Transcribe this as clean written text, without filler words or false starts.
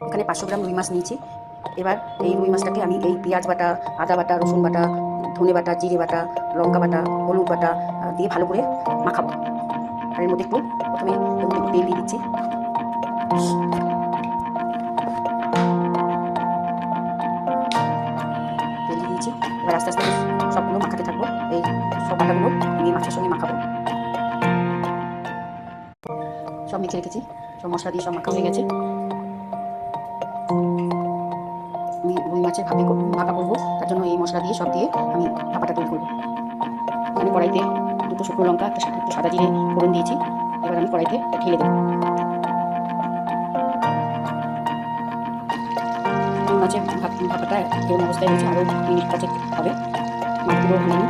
এখানে 500 গ্রাম রুই মাছ নিয়েছি। এবার এই রুই মাছটাকে আমি এই পেঁয়াজ বাটা, আদা বাটা, রসুন বাটা, ধনে বাটা, জিরে বাটা, লঙ্কা বাটা, হলুদ বাটা দিয়ে ভালো করে মাখাবো। আর এর মধ্যে প্রথমে একটু তেল দিয়ে দিচ্ছি। তেল দিয়ে দিয়েছি। এবার আস্তে আস্তে সবগুলো মাখাতে থাকবো। এই সব বাটাগুলো আমি মাছের সঙ্গে মাখাবো। সব মেখে রেখেছি, সব মশলা দিয়ে সব মাখা হয়ে গেছে। আমি রুই মাছের ভাপা করবো, তার জন্য এই মশলা দিয়ে সব দিয়ে আমি ভাপাটা তৈরি করবো। আমি কড়াইতে দুটো শুকনো লঙ্কা, একটু সাদা জিরে ফোড়ন দিয়েছি। এবার আমি কড়াইতে ঢেলে দেবো। রুই মাছের ভাপাটা এরকম অবস্থায় রয়েছে, আরও মিনিট 5 হবে। মাছগুলো ভাঙিনি।